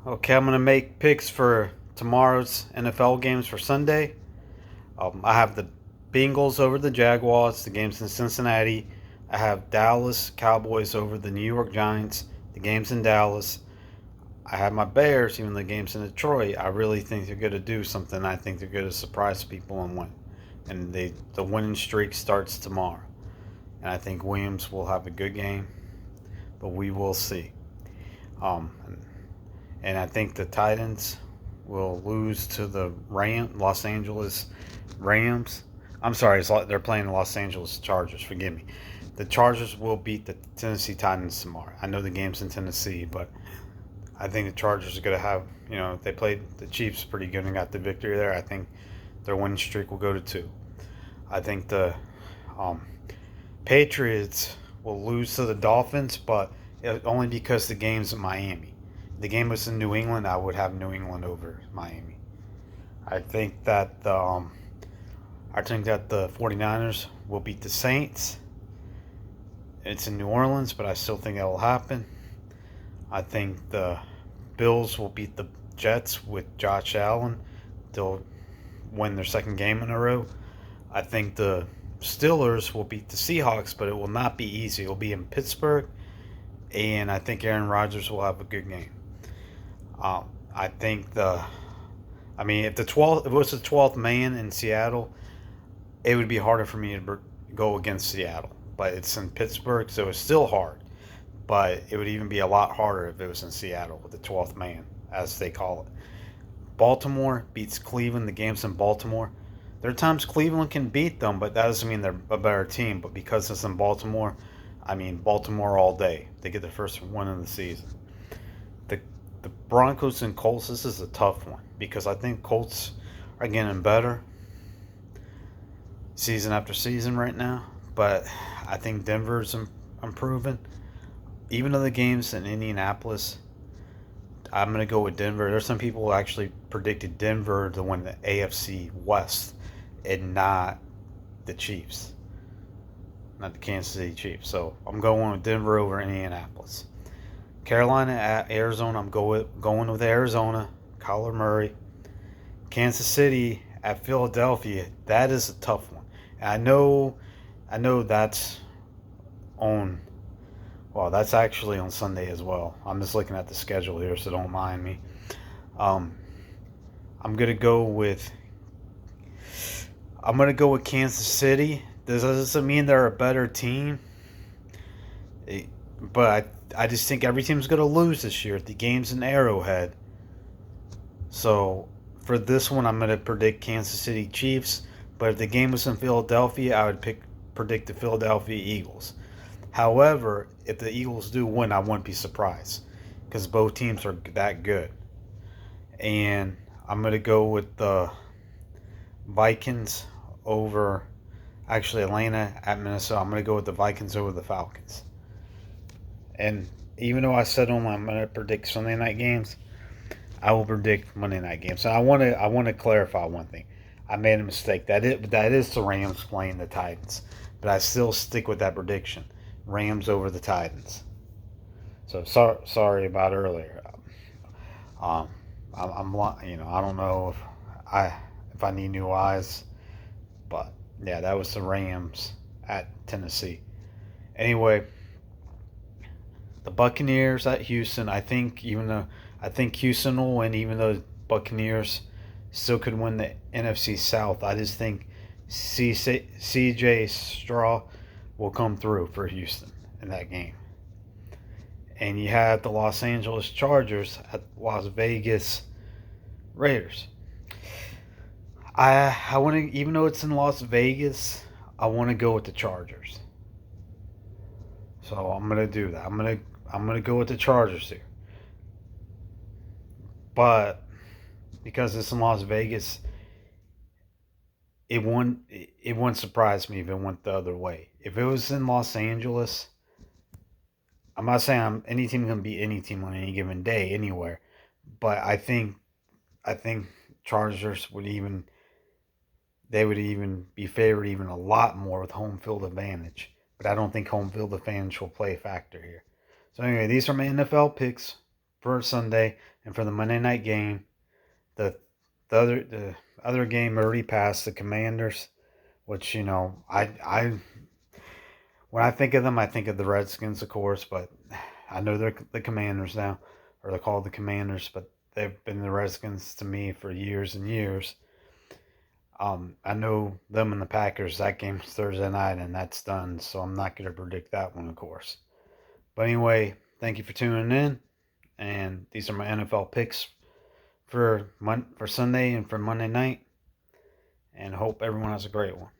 Okay, I'm gonna make picks for tomorrow's NFL games for Sunday. I have the Bengals over the Jaguars. The game's in Cincinnati. I have Dallas Cowboys over the New York Giants. The game's in Dallas. I have my Bears, even though the game's in Detroit. I really think they're gonna do something. I think they're gonna surprise people and win. And the winning streak starts tomorrow. And I think Williams will have a good game, but we will see. Um, and I think the Titans will lose to the Los Angeles Rams. I'm sorry, they're playing the Los Angeles Chargers. Forgive me. The Chargers will beat the Tennessee Titans tomorrow. I know the game's in Tennessee, but I think the Chargers are going to have, they played the Chiefs pretty good and got the victory there. I think their winning streak will go to 2. I think the um, Patriots will lose to the Dolphins, but only because the game's in Miami. If the game was in New England, I would have New England over Miami. I think that the 49ers will beat the Saints. It's in New Orleans, but I still think that will happen. I think the Bills will beat the Jets with Josh Allen. They'll win their second game in a row. I think the Steelers will beat the Seahawks, but it will not be easy. It will be in Pittsburgh, and I think Aaron Rodgers will have a good game. I think if it was the 12th man in Seattle, it would be harder for me to go against Seattle. But it's in Pittsburgh, so it's still hard. But it would even be a lot harder if it was in Seattle with the 12th man, as they call it. Baltimore beats Cleveland. The game's in Baltimore. There are times Cleveland can beat them, but that doesn't mean they're a better team. But because it's in Baltimore, Baltimore all day. They get the first win of the season. The the Broncos and Colts, this is a tough one because I think Colts are getting better season after season right now. But I think Denver's improving. Even though the game's in Indianapolis, I'm going to go with Denver. There's some people who actually predicted Denver to win the AFC West and not the Chiefs, not the Kansas City Chiefs. So I'm going with Denver over Indianapolis. Carolina at Arizona, I'm going with Arizona. Kyler Murray. Kansas City at Philadelphia, that is a tough one. And I know that's on. Well, that's actually on Sunday as well. I'm just looking at the schedule here, so don't mind me. Um, I'm gonna go with Kansas City. This doesn't mean they're a better team, but I just think every team's gonna lose this year. The game's in Arrowhead, so for this one, I'm gonna predict Kansas City Chiefs. But if the game was in Philadelphia, I would predict the Philadelphia Eagles. However, if the Eagles do win, I wouldn't be surprised because both teams are that good. And I'm going to go with the Vikings over, actually, Atlanta at Minnesota. I'm going to go with the Vikings over the Falcons. And even though I said I'm going to predict Sunday night games, I will predict Monday night games. So I want to clarify one thing. I made a mistake. That is the Rams playing the Titans, but I still stick with that prediction. Rams over the Titans. So sorry about earlier. I don't know if I need new eyes, but yeah, that was the Rams at Tennessee. Anyway, the Buccaneers at Houston. I think Houston will win, even though the Buccaneers still could win the NFC South. I just think CJ Stroud will come through for Houston in that game. And you have the Los Angeles Chargers at Las Vegas Raiders. I want to, even though it's in Las Vegas, I want to go with the Chargers. So I'm gonna do that. I'm gonna go with the Chargers here. But because it's in Las Vegas, it wouldn't surprise me if it went the other way. If it was in Los Angeles, I'm not saying any team can beat any team on any given day anywhere, but I think Chargers would even be favored even a lot more with home field advantage. But I don't think home field advantage will play a factor here. So anyway, these are my NFL picks for Sunday, and for the Monday night game, the the other game already passed, the Commanders, which I when I think of them, I think of the Redskins, of course, but I know they're the Commanders now, or they're called the Commanders, but they've been the Redskins to me for years and years. I know them and the Packers. That game's Thursday night, and that's done. So I'm not going to predict that one, of course. But anyway, thank you for tuning in, and these are my NFL picks for Sunday and for Monday night, and hope everyone has a great one.